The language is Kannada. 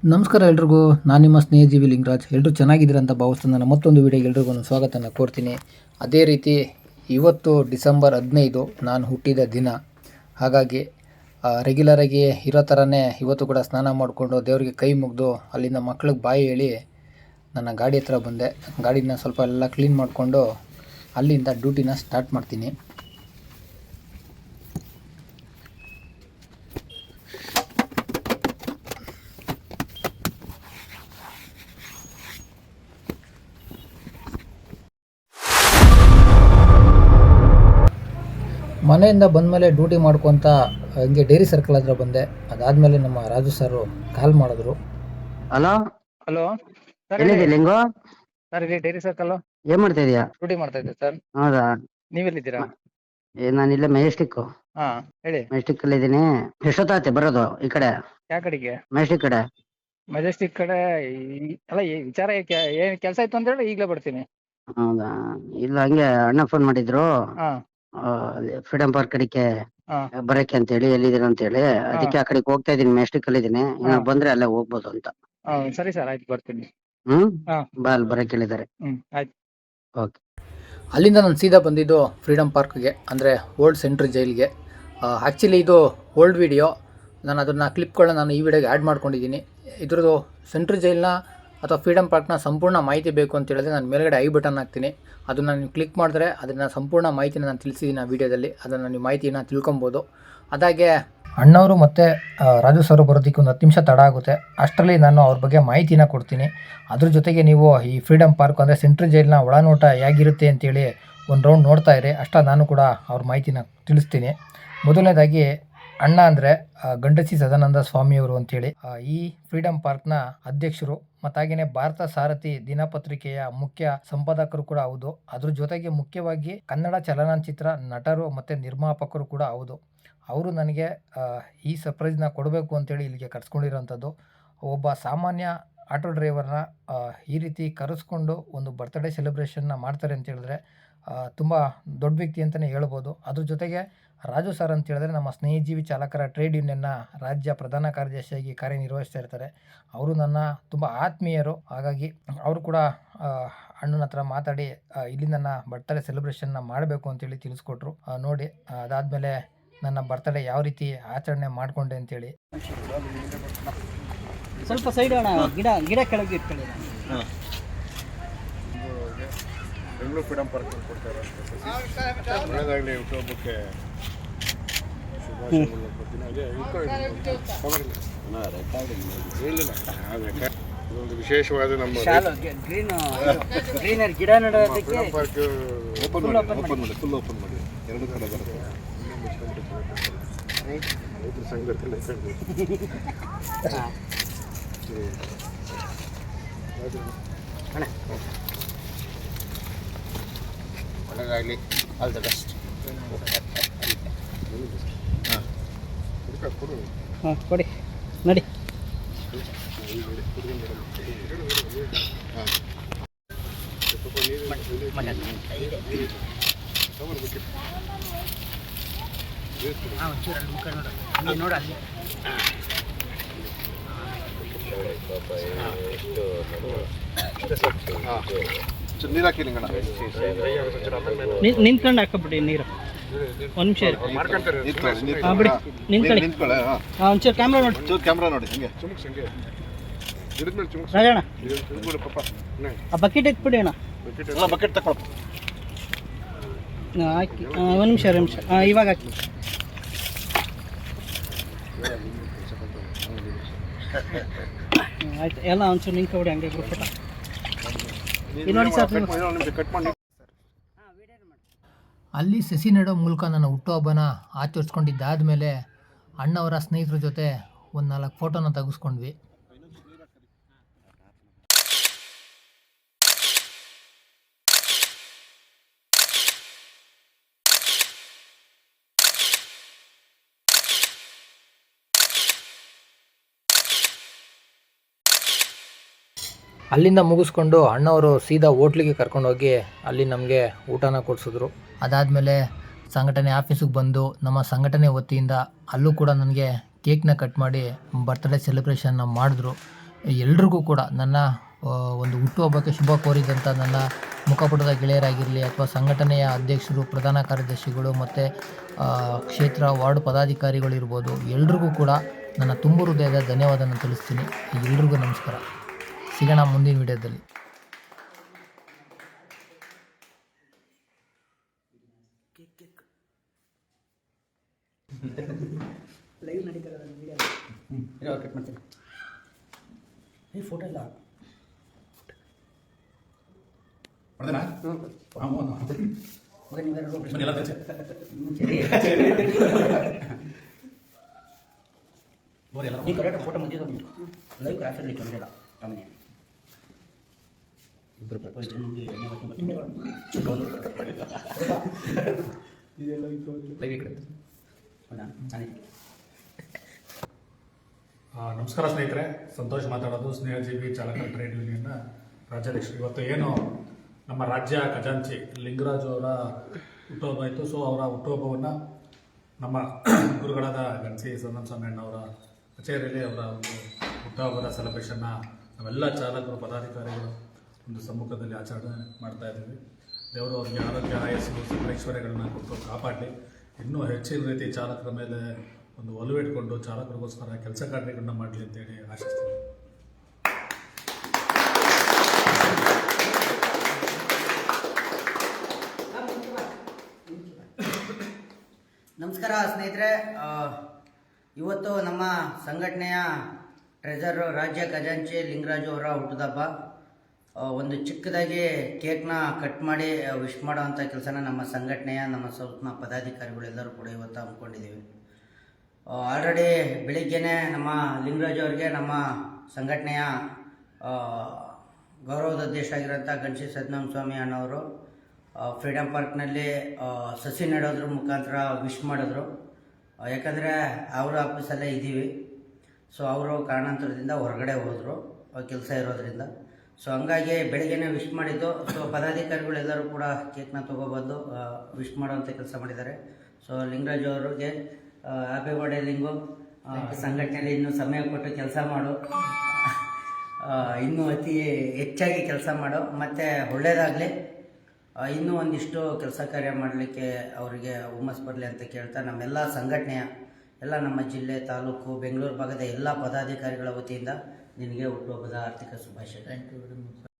ನಮಸ್ಕಾರ ಎಲ್ರಿಗೂ. ನಾನು ನಿಮ್ಮ ಸ್ನೇಹಜೀವಿ ಲಿಂಗರಾಜ್. ಎಲ್ಲರೂ ಚೆನ್ನಾಗಿದ್ದೀರ ಅಂತ ಭಾವಿಸ್ತೀನಿ. ನಾನು ಮತ್ತೊಂದು ವಿಡಿಯೋಗೆ ಎಲ್ರಿಗೂ ಸ್ವಾಗತನ ಕೋರ್ತೀನಿ. ಅದೇ ರೀತಿ ಇವತ್ತು ಡಿಸೆಂಬರ್ 15 ನಾನು ಹುಟ್ಟಿದ ದಿನ. ಹಾಗಾಗಿ ರೆಗ್ಯುಲರಾಗಿ ಇರೋ ಥರನೇ ಇವತ್ತು ಕೂಡ ಸ್ನಾನ ಮಾಡಿಕೊಂಡು ದೇವರಿಗೆ ಕೈ ಮುಗಿದು ಅಲ್ಲಿಂದ ಮಕ್ಳಿಗೆ ಬಾಯಿ ಹೇಳಿ ನನ್ನ ಗಾಡಿ ಹತ್ರ ಬಂದೆ. ಗಾಡಿನ ಸ್ವಲ್ಪ ಎಲ್ಲ ಕ್ಲೀನ್ ಮಾಡಿಕೊಂಡು ಅಲ್ಲಿಂದ ಡ್ಯೂಟಿನ ಸ್ಟಾರ್ಟ್ ಮಾಡ್ತೀನಿ. ಮನೆಯಿಂದ ಬಂದಮೇಲೆ ಡ್ಯೂಟಿ ಮಾಡ್ಕೊತ ಹಿಂಗೆ ಡೈರಿ ಸರ್ಕಲ್ ಹತ್ರ ಬಂದೆ. ಅದಾದಮೇಲೆ ನಮ್ಮ ರಾಜು ಸರು ಕಾಲ್ ಮಾಡಿದ್ರು. ಹಲೋ ಹಲೋ ಸರ್, ಎಲ್ಲಿದೆ ಲಿಂಗು? ಸರ್ ಇಲ್ಲಿ ಡೈರಿ ಸರ್ಕಲ್ ಏನ್ ಮಾಡ್ತಾ ಇದೀಯಾ? ಡ್ಯೂಟಿ ಮಾಡ್ತಾ ಇದ್ದೆ ಸರ್. ಹೌದಾ? ನೀವೆಲ್ಲಿದ್ದೀರಾ? ನಾನು ಇಲ್ಲೇ ಮೆಜೆಸ್ಟಿಕ್ ಹಾ ಹೇಳಿ. ಅಲ್ಲಿ ಇದೀನಿ. ಎಷ್ಟೊತ್ತಾಗತ್ತೆ ಬರೋದು ಈ ಕಡೆ? ಯಾವ ಕಡೆಗೆ? ಮೆಜೆಸ್ಟಿಕ್ ಕಡೆ. ಮೆಜೆಸ್ಟಿಕ್ ಕಡೆ ಅಲ್ಲ, ಈ ವಿಚಾರ ಏನ್ ಕೆಲಸ ಇತ್ತು ಅಂತ ಹೇಳಿ ಈಗಲೇ ಬರ್ತೀನಿ. ಹೌದಾ? ಇಲ್ಲ, ಹಂಗೆ ಅಣ್ಣ ಫೋನ್ ಮಾಡಿದ್ರು. ಹಾ ಫ್ರೀಡಂ ಪಾರ್ಕ್ ಕಡೆಗೆ ಹಾ ಬರಕ್ಕೆ ಅಂತ ಹೇಳಿ, ಎಲ್ಲಿದ್ದೀರ ಅಂತ ಹೇಳಿ. ಅದಕ್ಕೆ ಆ ಕಡೆಗೆ ಹೋಗ್ತಾ ಇದೀನಿ. ಮೆಜೆಸ್ಟಿಕ್ ಅಲ್ಲಿ ಇದೀನಿ. ಬಂದ್ರೆ ಅಲ್ಲೇ ಹೋಗ್ಬೋದು ಅಂತ. ಸರಿ ಸರ್, ಆಯ್ತು ಬರ್ತೀನಿ. ಬಾ, ಅಲ್ಲಿ ಬರಕ್ಕೆ ಹೇಳಿದ್ದಾರೆ. ಆಯ್ತು. ಓಕೆ. ಅಲ್ಲಿಂದ ನಾನು ಸೀದಾ ಬಂದಿದ್ದು ಫ್ರೀಡಮ್ ಪಾರ್ಕ್ಗೆ, ಅಂದರೆ ಓಲ್ಡ್ ಸೆಂಟ್ರಲ್ ಜೈಲ್ಗೆ. ಆ್ಯಕ್ಚುಲಿ ಇದು ಓಲ್ಡ್ ವಿಡಿಯೋ. ನಾನು ಅದನ್ನು ಕ್ಲಿಪ್ಗಳನ್ನ ನಾನು ಈ ವಿಡಿಯೋಗೆ ಆ್ಯಡ್ ಮಾಡ್ಕೊಂಡಿದ್ದೀನಿ. ಇದ್ರದ್ದು ಸೆಂಟ್ರಲ್ ಜೈಲ್ನ ಅಥವಾ ಫ್ರೀಡಮ್ ಪಾರ್ಕ್ನ ಸಂಪೂರ್ಣ ಮಾಹಿತಿ ಬೇಕು ಅಂತ ಹೇಳಿದ್ರೆ ನಾನು ಮೇಲ್ಗಡೆ ಐ ಬಟನ್ ಹಾಕ್ತೀನಿ. ಅದನ್ನು ನೀವು ಕ್ಲಿಕ್ ಮಾಡಿದ್ರೆ ಅದನ್ನು ಸಂಪೂರ್ಣ ಮಾಹಿತಿನ ನಾನು ತಿಳಿಸಿದ್ದೀನಿ ಆ ವಿಡಿಯೋದಲ್ಲಿ. ಅದನ್ನು ನೀವು ಮಾಹಿತಿನ ತಿಳ್ಕೊಬೋದು. ಅದಾಗೆ ಅಣ್ಣವರು ಮತ್ತು ರಾಜು ಸರ್ ಬರೋದಕ್ಕೆ ಒಂದು 10 ನಿಮಿಷ ತಡ ಆಗುತ್ತೆ. ಅಷ್ಟರಲ್ಲಿ ನಾನು ಅವ್ರ ಬಗ್ಗೆ ಮಾಹಿತಿನ ಕೊಡ್ತೀನಿ. ಅದ್ರ ಜೊತೆಗೆ ನೀವು ಈ ಫ್ರೀಡಮ್ ಪಾರ್ಕ್ ಅಂದರೆ ಸೆಂಟ್ರಲ್ ಜೈಲ್ನ ಒಳನೋಟ ಹೇಗಿರುತ್ತೆ ಅಂತೇಳಿ ಒಂದು ರೌಂಡ್ ನೋಡ್ತಾ ಇರಿ. ಅಷ್ಟ ನಾನು ಕೂಡ ಅವ್ರ ಮಾಹಿತಿನ ತಿಳಿಸ್ತೀನಿ. ಮೊದಲನೇದಾಗಿ ಅಣ್ಣ ಅಂದರೆ ಗಂಡಸಿ ಸದಾನಂದ ಸ್ವಾಮಿಯವರು ಅಂತೇಳಿ ಈ ಫ್ರೀಡಮ್ ಪಾರ್ಕ್ನ ಅಧ್ಯಕ್ಷರು ಮತ್ತು ಹಾಗೆಯೇ ಭಾರತ ಸಾರಥಿ ದಿನಪತ್ರಿಕೆಯ ಮುಖ್ಯ ಸಂಪಾದಕರು ಕೂಡ ಹೌದು. ಅದ್ರ ಜೊತೆಗೆ ಮುಖ್ಯವಾಗಿ ಕನ್ನಡ ಚಲನಚಿತ್ರ ನಟರು ಮತ್ತು ನಿರ್ಮಾಪಕರು ಕೂಡ ಹೌದು. ಅವರು ನನಗೆ ಈ ಸರ್ಪ್ರೈಸ್ನ ಕೊಡಬೇಕು ಅಂತೇಳಿ ಇಲ್ಲಿಗೆ ಕರೆಸ್ಕೊಂಡಿರೋಂಥದ್ದು. ಒಬ್ಬ ಸಾಮಾನ್ಯ ಆಟೋ ಡ್ರೈವರ್ನ ಈ ರೀತಿ ಕರೆಸ್ಕೊಂಡು ಒಂದು ಬರ್ತ್ಡೇ ಸೆಲೆಬ್ರೇಷನ್ನ ಮಾಡ್ತಾರೆ ಅಂತ ಹೇಳಿದ್ರೆ ತುಂಬ ದೊಡ್ಡ ವ್ಯಕ್ತಿ ಅಂತಲೇ ಹೇಳ್ಬೋದು. ಅದ್ರ ಜೊತೆಗೆ ರಾಜು ಸರ್ ಅಂತ ಹೇಳಿದ್ರೆ ನಮ್ಮ ಸ್ನೇಹಜೀವಿ ಚಾಲಕರ ಟ್ರೇಡ್ ಯೂನಿಯನ್ನ ರಾಜ್ಯ ಪ್ರಧಾನ ಕಾರ್ಯದರ್ಶಿಯಾಗಿ ಕಾರ್ಯನಿರ್ವಹಿಸ್ತಾ ಇರ್ತಾರೆ. ಅವರು ನನ್ನ ತುಂಬ ಆತ್ಮೀಯರು. ಹಾಗಾಗಿ ಅವರು ಕೂಡ ಅಣ್ಣನ ಹತ್ರ ಮಾತಾಡಿ ಇಲ್ಲಿ ನನ್ನ ಬರ್ತ್ಡೇ ಸೆಲೆಬ್ರೇಷನ್ನ ಮಾಡಬೇಕು ಅಂತೇಳಿ ತಿಳಿಸ್ಕೊಟ್ರು. ನೋಡಿ, ಅದಾದಮೇಲೆ ನನ್ನ ಬರ್ತ್ಡೇ ಯಾವ ರೀತಿ ಆಚರಣೆ ಮಾಡಿಕೊಂಡೆ ಅಂತೇಳಿ. ಸ್ವಲ್ಪ ಸೈಡ್ ಅಣ್ಣ, ಗಿಡ ಕೆಳಗೆ ಇಟ್ಕೊಳ್ಳಿ. ಬೆಂಗಳೂರು ಫ್ರೀಡಂ ಪಾರ್ಕ್ ಕೊಡ್ತಾರೆ. ಒಳ್ಳೆಯದಾಗಲಿ, ಹುಟ್ಟುಹಬ್ಬಕ್ಕೆ ಶುಭಾಶಯಗಳು ಕೊಡ್ತೀನಿ. ಇದೊಂದು ವಿಶೇಷವಾದ ನಮ್ಮ ಗ್ರೀನರಿ ಗಿಡ ನೆಡೋದಕ್ಕೆ ಫ್ರೀಡಂ ಪಾರ್ಕ್ ಫುಲ್ ಓಪನ್ ಮಾಡಿ ಎರಡು ಕಡೆ ಬರುತ್ತೆ. ರೈತರ ಸಂಘದಲ್ಲಿ ಒಳ್ಳೆಯದಾಗಲಿ. All the best. ಕೊಡಿ ನೋಡಿ. ನೀರು ಹಾಕಿ ಲಿಂಗಣ್ಣ. ನಿಂತ್ಕೊಂಡು ಹಾಕಬಿಡಿ ನೀರು. ಒಂದು ನಿಮಿಷ ಇರಿ. ಬಿಡಿ, ನಿಂತ್ಕೊಳ್ಳಿ. ಒಂಚೂರು ಕ್ಯಾಮ್ರಾ ನೋಡಿ. ಕ್ಯಾಮ್ರಾ ನೋಡಿ. ಹಂಗೆ ರಾಜಣ್ಣ, ಆ ಬಕೆಟ್ ಎತ್ಬಿಡಿ ಅಣ್ಣ. ಬಕೆಟ್ ತಗೊಳ್ಳ. ಹಾಕಿ. ಒಂದು ನಿಮಿಷ ಇವಾಗ ಹಾಕಿ. ಆಯ್ತು, ಎಲ್ಲ ಒಂಚೂರು ನಿಂತ್ಕೊಬಿಡಿ ಹಂಗೆ ಗ್ರೂಪ್ ಫೋಟೋ. ನೋಡಿ ಸರ್, ಕಟ್ ಮಾಡಿ. ಅಲ್ಲಿ ಸಸಿ ನೆಡೋ ಮೂಲಕ ನನ್ನ ಹುಟ್ಟುಹಬ್ಬನ ಆಚರಿಸ್ಕೊಂಡಿದ್ದಾದಮೇಲೆ ಅಣ್ಣವರ ಸ್ನೇಹಿತರ ಜೊತೆ ಒಂದು 4 ಫೋಟೋನ ತೆಗೆಸ್ಕೊಂಡ್ವಿ. ಅಲ್ಲಿಂದ ಮುಗಿಸ್ಕೊಂಡು ಅಣ್ಣವರು ಸೀದಾ ಹೋಟ್ಲಿಗೆ ಕರ್ಕೊಂಡೋಗಿ ಅಲ್ಲಿ ನಮಗೆ ಊಟನ ಕೊಡಿಸಿದ್ರು. ಅದಾದಮೇಲೆ ಸಂಘಟನೆ ಆಫೀಸಿಗೆ ಬಂದು ನಮ್ಮ ಸಂಘಟನೆ ವತಿಯಿಂದ ಅಲ್ಲೂ ಕೂಡ ನನಗೆ ಕೇಕ್ನ ಕಟ್ ಮಾಡಿ ಬರ್ತ್ಡೇ ಸೆಲೆಬ್ರೇಷನ್ನ ಮಾಡಿದ್ರು. ಎಲ್ರಿಗೂ ಕೂಡ ನನ್ನ ಒಂದು ಹುಟ್ಟುಹಬ್ಬಕ್ಕೆ ಶುಭ ಕೋರಿದಂಥ ನನ್ನ ಮುಖಪುಟದ ಗೆಳೆಯರಾಗಿರಲಿ ಅಥವಾ ಸಂಘಟನೆಯ ಅಧ್ಯಕ್ಷರು, ಪ್ರಧಾನ ಕಾರ್ಯದರ್ಶಿಗಳು ಮತ್ತು ಕ್ಷೇತ್ರ ವಾರ್ಡ್ ಪದಾಧಿಕಾರಿಗಳಿರ್ಬೋದು, ಎಲ್ರಿಗೂ ಕೂಡ ನನ್ನ ತುಂಬು ಹೃದಯದ ಧನ್ಯವಾದನ ತಿಳಿಸ್ತೀನಿ. ಎಲ್ರಿಗೂ ನಮಸ್ಕಾರ. ಸಿಗೋಣ ಮುಂದಿನ ವಿಡಿಯೋದಲ್ಲಿ. ಲೈವ್ ನಡೀತಾರೆ ವಿಡಿಯೋ ಕಟ್ ಮಾಡ್ತೀನಿ. ಈ ಫೋಟೋ ಇಲ್ಲ ಈ ಕರೆಕ್ಟ್ ಫೋಟೋ ಮಧ್ಯೆ ಲೈವ್ ಕ್ರಾಫಲ್ಲಿ ತೊಂದರೆ ಆಮೇಲೆ ನಮಸ್ಕಾರ ಸ್ನೇಹಿತರೆ, ಸಂತೋಷ್ ಮಾತಾಡೋದು, ಸ್ನೇಹಜೀವಿ ಚಾಲಕರ ಟ್ರೇಡ್ ಯೂನಿಯನ್ನ ರಾಜ್ಯಾಧ್ಯಕ್ಷರು. ಇವತ್ತು ಏನು ನಮ್ಮ ರಾಜ್ಯ ಖಜಾಂಚಿ ಲಿಂಗರಾಜು ಅವರ ಹುಟ್ಟುಹಬ್ಬ ಇತ್ತು. ಸೊ ಅವರ ಹುಟ್ಟುಹಬ್ಬವನ್ನು ನಮ್ಮ ಗುರುಗಳಾದ ಗಣಸಿ ಸೋನಂ ಸ್ವಾಮಿ ಅಣ್ಣವರ ಕಚೇರಿಯಲ್ಲಿ ಅವರ ಒಂದು ಹುಟ್ಟುಹಬ್ಬದ ಸೆಲೆಬ್ರೇಷನ್ನ ನಾವೆಲ್ಲ ಚಾಲಕರು, ಪದಾಧಿಕಾರಿಗಳು ಒಂದು ಸಮ್ಮುಖದಲ್ಲಿ ಆಚರಣೆ ಮಾಡ್ತಾ ಇದ್ದೀವಿ. ದೇವರು ಅವರಿಗೆ ಆರೋಗ್ಯ, ಆಯಸ್ಸು, ಐಶ್ವರ್ಯಗಳನ್ನ ಕೊಟ್ಟು ಕಾಪಾಡಲಿ. ಇನ್ನೂ ಹೆಚ್ಚಿನ ರೀತಿ ಚಾಲಕರ ಮೇಲೆ ಒಂದು ಒಲವಿಟ್ಕೊಂಡು ಚಾಲಕರಿಗೋಸ್ಕರ ಕೆಲಸ ಕಾರ್ಯಗಳನ್ನ ಮಾಡಲಿ ಅಂತೇಳಿ ಆಶಿಸ್ತೀನಿ. ನಮಸ್ಕಾರ ಸ್ನೇಹಿತರೆ, ಇವತ್ತು ನಮ್ಮ ಸಂಘಟನೆಯ ಟ್ರೆಜರ್ ರಾಜ್ಯ ಖಜಾಂಚಿ ಲಿಂಗರಾಜು ಅವರ ಹುಟ್ಟುಹಬ್ಬ. ಒಂದು ಚಿಕ್ಕದಾಗಿ ಕೇಕ್ನ ಕಟ್ ಮಾಡಿ ವಿಶ್ ಮಾಡೋವಂಥ ಕೆಲಸನ ನಮ್ಮ ಸಂಘಟನೆಯ, ನಮ್ಮ ಸೌತ್ನ ಪದಾಧಿಕಾರಿಗಳೆಲ್ಲರೂ ಕೂಡ ಇವತ್ತು ಹಮ್ಮಿಕೊಂಡಿದ್ದೀವಿ. ಆಲ್ರೆಡಿ ಬೆಳಿಗ್ಗೆನೇ ನಮ್ಮ ಲಿಂಗರಾಜು ಅವರಿಗೆ ನಮ್ಮ ಸಂಘಟನೆಯ ಗೌರವದ ಅಧ್ಯಕ್ಷರಾಗಿರೋಂಥ ಗಣಸಿ ಸೋನಂ ಸ್ವಾಮಿ ಅಣ್ಣವರು ಫ್ರೀಡಮ್ ಪಾರ್ಕ್ನಲ್ಲಿ ಸಸಿ ನೆಡೋದ್ರ ಮುಖಾಂತರ ವಿಶ್ ಮಾಡಿದ್ರು. ಯಾಕಂದರೆ ಅವರ ಆಫೀಸಲ್ಲೇ ಇದ್ದೀವಿ. ಸೊ ಅವರು ಕಾರಣಾಂತರದಿಂದ ಹೊರಗಡೆ ಹೋದರು, ಕೆಲಸ ಇರೋದ್ರಿಂದ. ಸೊ ಹಂಗಾಗಿ ಬೆಳಗ್ಗೆನೇ ವಿಶ್ ಮಾಡಿದ್ದು. ಸೊ ಪದಾಧಿಕಾರಿಗಳೆಲ್ಲರೂ ಕೂಡ ಕೇಕ್ನ ತೊಗೊಬಂದು ವಿಶ್ ಮಾಡೋವಂಥ ಕೆಲಸ ಮಾಡಿದ್ದಾರೆ. ಸೊ ಲಿಂಗರಾಜು ಅವರಿಗೆ ಹ್ಯಾಪಿ ಬರ್ಡೇ ಲಿಂಗು. ಸಂಘಟನೆಯಲ್ಲಿ ಇನ್ನೂ ಸಮಯ ಕೊಟ್ಟು ಕೆಲಸ ಮಾಡು, ಇನ್ನೂ ಅತಿ ಹೆಚ್ಚಾಗಿ ಕೆಲಸ ಮಾಡು, ಮತ್ತು ಒಳ್ಳೆಯದಾಗಲಿ. ಇನ್ನೂ ಒಂದಿಷ್ಟು ಕೆಲಸ ಕಾರ್ಯ ಮಾಡಲಿಕ್ಕೆ ಅವರಿಗೆ ಹುಮ್ಮಸ್ ಬರಲಿ ಅಂತ ಕೇಳ್ತಾ, ನಮ್ಮೆಲ್ಲ ಸಂಘಟನೆಯ ಎಲ್ಲ ನಮ್ಮ ಜಿಲ್ಲೆ, ತಾಲೂಕು, ಬೆಂಗಳೂರು ಭಾಗದ ಎಲ್ಲ ಪದಾಧಿಕಾರಿಗಳ ವತಿಯಿಂದ ನಿನಗೆ ಹುಟ್ಟುಹಬ್ಬದ ಆರ್ಥಿಕ ಶುಭಾಶಯ. Thank you very much.